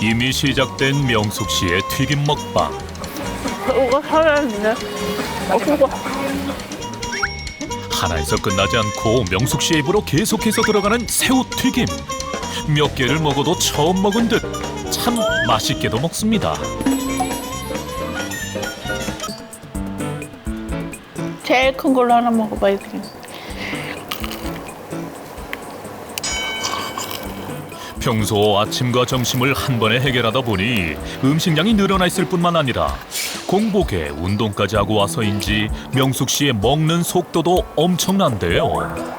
이미 시작된 명숙 씨의 튀김 먹방. 이거 살아있네. 이거. 하나에서 끝나지 않고 명숙 씨의 입으로 계속해서 들어가는 새우 튀김. 몇 개를 먹어도 처음 먹은 듯 참 맛있게도 먹습니다. 제일 큰 걸로 하나 먹어봐야 돼. 평소 아침과 점심을 한 번에 해결하다 보니 음식량이 늘어나 있을 뿐만 아니라 공복에 운동까지 하고 와서인지 명숙 씨의 먹는 속도도 엄청난데요.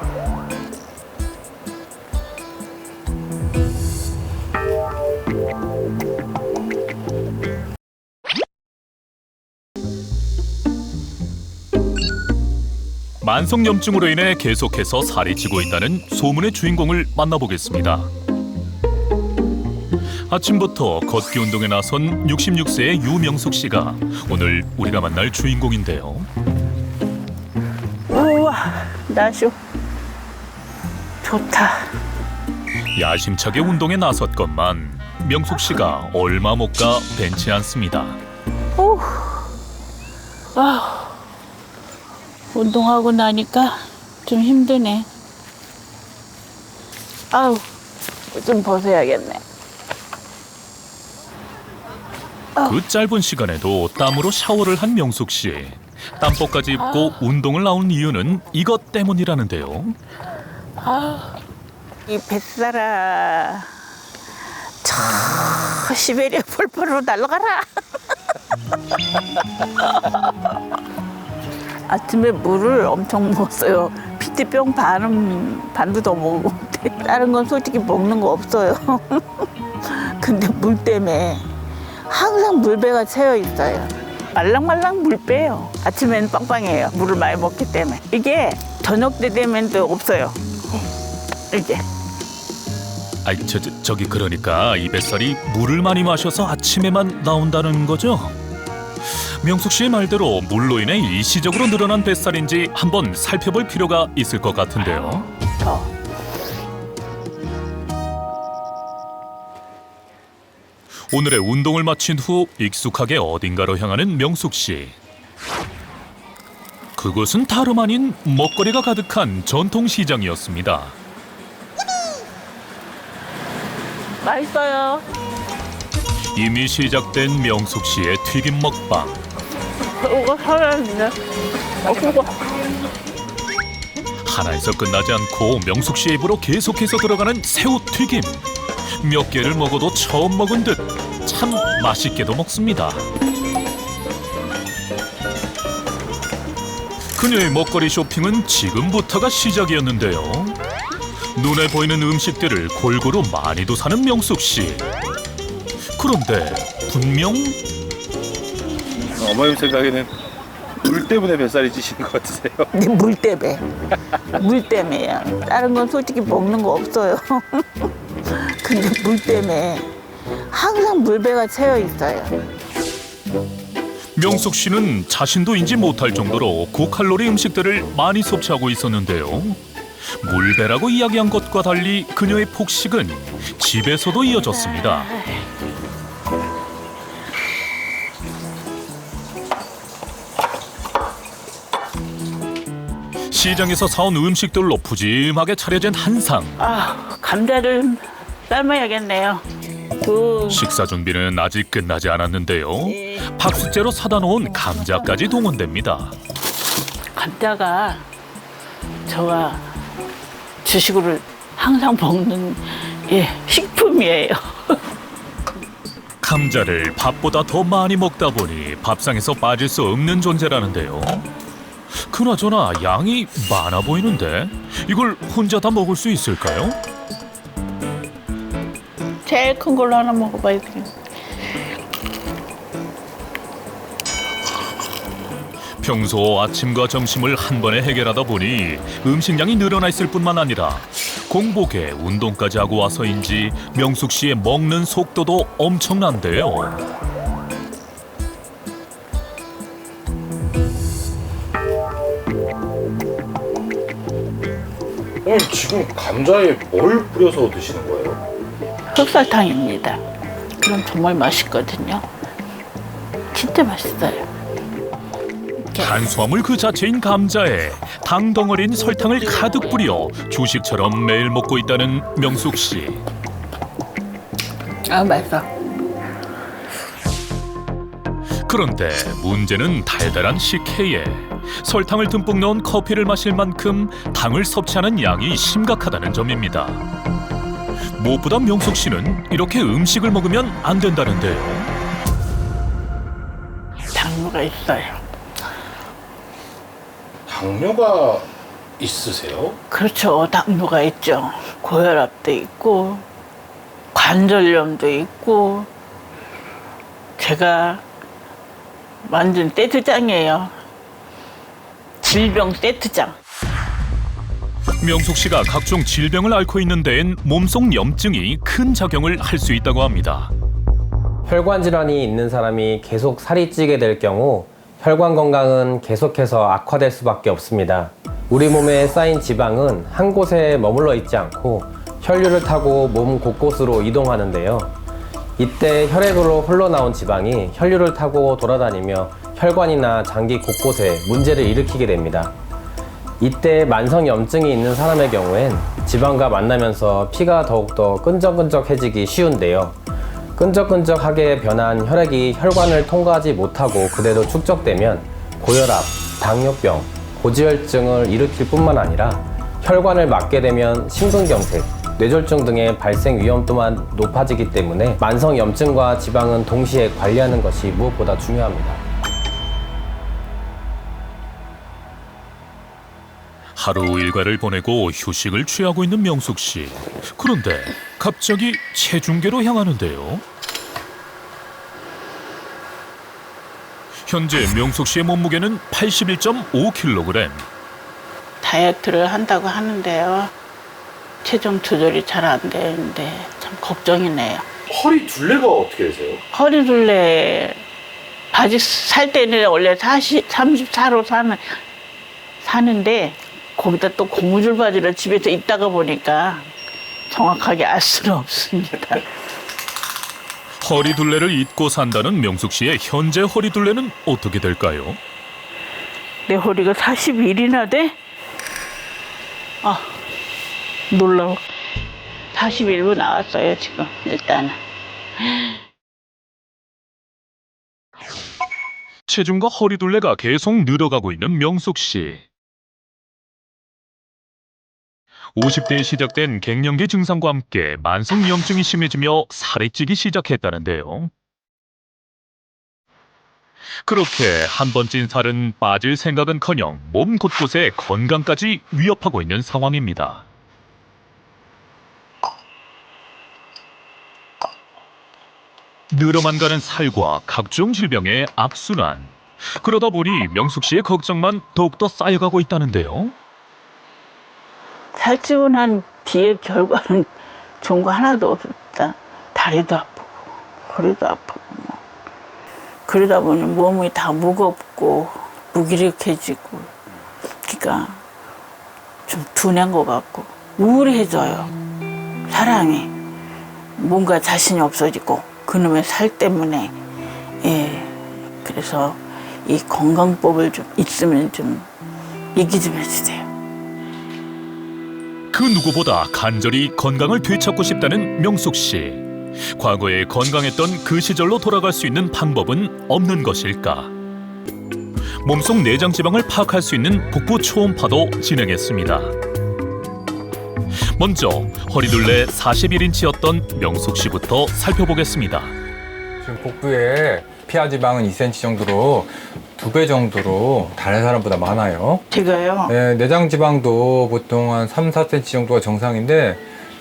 만성염증으로 인해 계속해서 살이 찌고 있다는 소문의 주인공을 만나보겠습니다. 아침부터 걷기 운동에 나선 66세의 유명숙 씨가 오늘 우리가 만날 주인공인데요. 우와, 날씨 좋다. 야심차게 운동에 나섰건만 명숙 씨가 얼마 못 가 벤치 않습니다. 오, 운동하고 나니까 좀 힘드네. 아우, 좀 벗어야겠네. 그 짧은 시간에도 땀으로 샤워를 한 명숙 씨. 땀복까지 입고 운동을 나온 이유는 이것 때문이라는데요. 이 뱃살아, 저 시베리아 폴포로 날아가라. 아침에 물을 엄청 먹었어요. 피트병 반도 더 먹고 다른 건 솔직히 먹는 거 없어요. 근데 물 때문에 항상 물배가 채여 있어요. 말랑말랑 물 빼요. 아침에는 빵빵해요. 물을 많이 먹기 때문에. 이게 저녁 때 되면 또 없어요. 이게. 아이 저기 그러니까 이 뱃살이 물을 많이 마셔서 아침에만 나온다는 거죠? 명숙 씨의 말대로 물로 인해 일시적으로 늘어난 뱃살인지 한번 살펴볼 필요가 있을 것 같은데요. 오늘의 운동을 마친 후 익숙하게 어딘가로 향하는 명숙 씨. 그곳은 다름 아닌 먹거리가 가득한 전통시장이었습니다. 맛있어요. 이미 시작된 명숙 씨의 튀김 먹방. 이거 살아있네. 이거. 하나에서 끝나지 않고 명숙 씨의 입으로 계속해서 들어가는 새우 튀김. 몇 개를 먹어도 처음 먹은 듯 참 맛있게도 먹습니다. 그녀의 먹거리 쇼핑은 지금부터가 시작이었는데요. 눈에 보이는 음식들을 골고루 많이도 사는 명숙 씨. 그런데 분명 어머님 생각에는 물 때문에 뱃살이 찌시는 것 같으세요? 근데 물 때문에. 물 때문에요. 다른 건 솔직히 먹는 거 없어요. 근데 물 때문에 항상 물배가 채여 있어요. 명숙 씨는 자신도 인지 못할 정도로 고칼로리 음식들을 많이 섭취하고 있었는데요. 물배라고 이야기한 것과 달리 그녀의 폭식은 집에서도 이어졌습니다. 시장에서 사온 음식들로 푸짐하게 차려진 한상. 감자를 삶아야겠네요. 식사 준비는 아직 끝나지 않았는데요. 박스째로 사다 놓은 감자까지 동원됩니다. 감자가 저와 주식으로 항상 먹는 식품이에요. 감자를 밥보다 더 많이 먹다 보니 밥상에서 빠질 수 없는 존재라는데요. 그나저나 양이 많아 보이는데 이걸 혼자 다 먹을 수 있을까요? 제일 큰 걸로 하나 먹어봐야 돼. 평소 아침과 점심을 한 번에 해결하다 보니 음식량이 늘어나 있을 뿐만 아니라 공복에 운동까지 하고 와서인지 명숙 씨의 먹는 속도도 엄청난데요. 지금 감자에 뭘 뿌려서 드시는 거예요? 흑설탕입니다. 그럼 정말 맛있거든요. 진짜 맛있어요. 탄수화물 그 자체인 감자에 당 덩어리인 설탕을 가득 뿌려 주식처럼 매일 먹고 있다는 명숙 씨. 아, 맛있어. 그런데 문제는 달달한 식혜에 설탕을 듬뿍 넣은 커피를 마실 만큼 당을 섭취하는 양이 심각하다는 점입니다. 무엇보다 명숙 씨는 이렇게 음식을 먹으면 안 된다는데요. 당뇨가 있어요. 당뇨가 있으세요? 그렇죠. 당뇨가 있죠. 고혈압도 있고 관절염도 있고 제가 완전 세트장이에요. 질병 세트장. 명숙 씨가 각종 질병을 앓고 있는 데엔 몸속 염증이 큰 작용을 할 수 있다고 합니다. 혈관 질환이 있는 사람이 계속 살이 찌게 될 경우 혈관 건강은 계속해서 악화될 수밖에 없습니다. 우리 몸에 쌓인 지방은 한 곳에 머물러 있지 않고 혈류를 타고 몸 곳곳으로 이동하는데요. 이때 혈액으로 흘러나온 지방이 혈류를 타고 돌아다니며 혈관이나 장기 곳곳에 문제를 일으키게 됩니다. 이때 만성염증이 있는 사람의 경우엔 지방과 만나면서 피가 더욱더 끈적끈적해지기 쉬운데요. 끈적끈적하게 변한 혈액이 혈관을 통과하지 못하고 그대로 축적되면 고혈압, 당뇨병, 고지혈증을 일으킬 뿐만 아니라 혈관을 막게 되면 심근경색, 뇌졸중 등의 발생 위험 또한 높아지기 때문에 만성염증과 지방은 동시에 관리하는 것이 무엇보다 중요합니다. 하루 일과를 보내고 휴식을 취하고 있는 명숙 씨. 그런데 갑자기 체중계로 향하는데요. 현재 명숙 씨의 몸무게는 81.5kg. 다이어트를 한다고 하는데요. 체중 조절이 잘 안 되는데 참 걱정이네요. 허리 둘레가 어떻게 되세요? 허리 둘레 바지 살 때는 원래 34로 사는데 거기다 또 고무줄 바지를 집에서 입다가 보니까 정확하게 알 수는 없습니다. 허리 둘레를 잊고 산다는 명숙 씨의 현재 허리 둘레는 어떻게 될까요? 내 허리가 41이나 돼? 아, 놀라워. 41로 나왔어요, 지금, 일단은. 체중과 허리 둘레가 계속 늘어가고 있는 명숙 씨. 50대에 시작된 갱년기 증상과 함께 만성염증이 심해지며 살이 찌기 시작했다는데요. 그렇게 한 번 찐 살은 빠질 생각은커녕 몸 곳곳에 건강까지 위협하고 있는 상황입니다. 늘어만 가는 살과 각종 질병의 악순환. 그러다 보니 명숙 씨의 걱정만 더욱더 쌓여가고 있다는데요. 살찌고 난 뒤에 결과는 좋은 거 하나도 없었다. 다리도 아프고, 허리도 아프고. 뭐. 그러다 보니 몸이 다 무겁고, 무기력해지고, 그러니까 좀 둔한 것 같고, 우울해져요. 사람이. 뭔가 자신이 없어지고, 그놈의 살 때문에. 예. 그래서 이 건강법을 좀 있으면 좀 얘기 좀 해주세요. 그 누구보다 간절히 건강을 되찾고 싶다는 명숙 씨. 과거에 건강했던 그 시절로 돌아갈 수 있는 방법은 없는 것일까? 몸속 내장 지방을 파악할 수 있는 복부 초음파도 진행했습니다. 먼저 허리둘레 41인치였던 명숙 씨부터 살펴보겠습니다. 지금 복부에 피하 지방은 2cm 정도로 2배 정도로 다른 사람보다 많아요. 제가요? 네, 내장 지방도 보통 한 3, 4cm 정도가 정상인데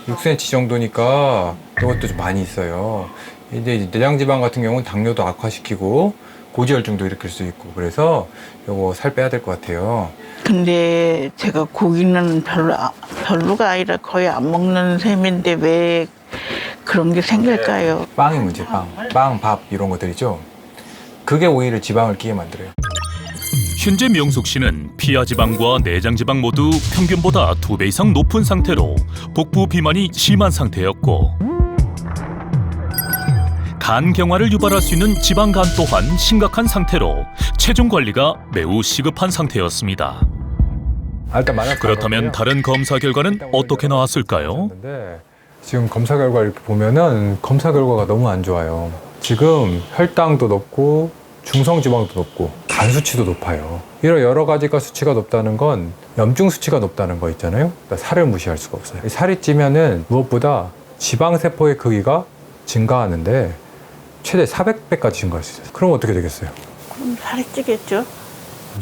6cm 정도니까 이것도 좀 많이 있어요. 이제 내장 지방 같은 경우는 당뇨도 악화시키고 고지혈증도 일으킬 수 있고 그래서 요거 살 빼야 될 것 같아요. 근데 제가 고기는 별로가 아니라 거의 안 먹는 셈인데 왜 그런 게 생길까요? 빵이 문제, 빵, 밥 이런 것들이죠. 그게 오히려 지방을 끼게 만들어요. 현재 명숙 씨는 피하 지방과 내장 지방 모두 평균보다 2배 이상 높은 상태로 복부 비만이 심한 상태였고 간경화를 유발할 수 있는 지방간 또한 심각한 상태로 체중 관리가 매우 시급한 상태였습니다. 일단 만약 그렇다면 다른 검사 결과는 어떻게 나왔을까요? 지금 검사 결과 이렇게 보면은 검사 결과가 너무 안 좋아요. 지금 혈당도 높고 중성지방도 높고 간 수치도 높아요. 이런 여러 가지가 수치가 높다는 건 염증 수치가 높다는 거 있잖아요. 그러니까 살을 무시할 수가 없어요. 살이 찌면은 무엇보다 지방세포의 크기가 증가하는데 최대 400배까지 증가할 수 있어요. 그럼 어떻게 되겠어요? 그럼 살이 찌겠죠?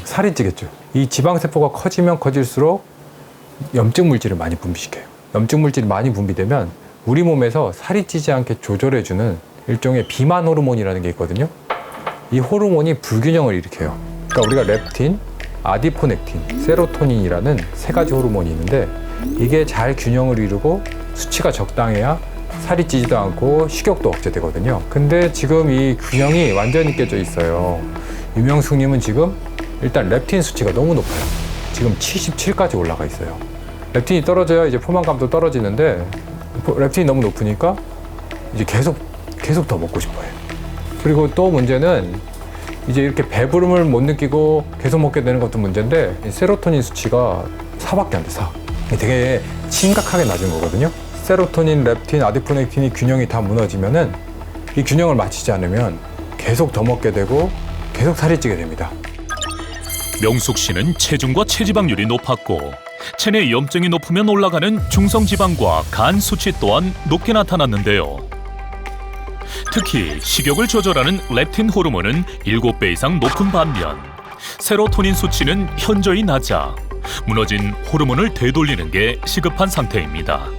살이 찌겠죠. 이 지방세포가 커지면 커질수록 염증 물질을 많이 분비시켜요. 염증 물질이 많이 분비되면 우리 몸에서 살이 찌지 않게 조절해주는 일종의 비만 호르몬이라는 게 있거든요. 이 호르몬이 불균형을 일으켜요. 그러니까 우리가 렙틴, 아디포넥틴, 세로토닌이라는 세 가지 호르몬이 있는데 이게 잘 균형을 이루고 수치가 적당해야 살이 찌지도 않고 식욕도 억제되거든요. 근데 지금 이 균형이 완전히 깨져 있어요. 유명숙님은 지금 일단 렙틴 수치가 너무 높아요. 지금 77까지 올라가 있어요. 렙틴이 떨어져야 이제 포만감도 떨어지는데 렙틴이 너무 높으니까 이제 계속 더 먹고 싶어요. 그리고 또 문제는 이제 이렇게 배부름을 못 느끼고 계속 먹게 되는 것도 문제인데 세로토닌 수치가 4밖에 안 돼, 4. 되게 심각하게 낮은 거거든요. 세로토닌, 렙틴, 아디포넥틴이 균형이 다 무너지면은 이 균형을 맞추지 않으면 계속 더 먹게 되고 계속 살이 찌게 됩니다. 명숙 씨는 체중과 체지방률이 높았고 체내 염증이 높으면 올라가는 중성지방과 간 수치 또한 높게 나타났는데요. 특히 식욕을 조절하는 렙틴 호르몬은 7배 이상 높은 반면 세로토닌 수치는 현저히 낮아 무너진 호르몬을 되돌리는 게 시급한 상태입니다.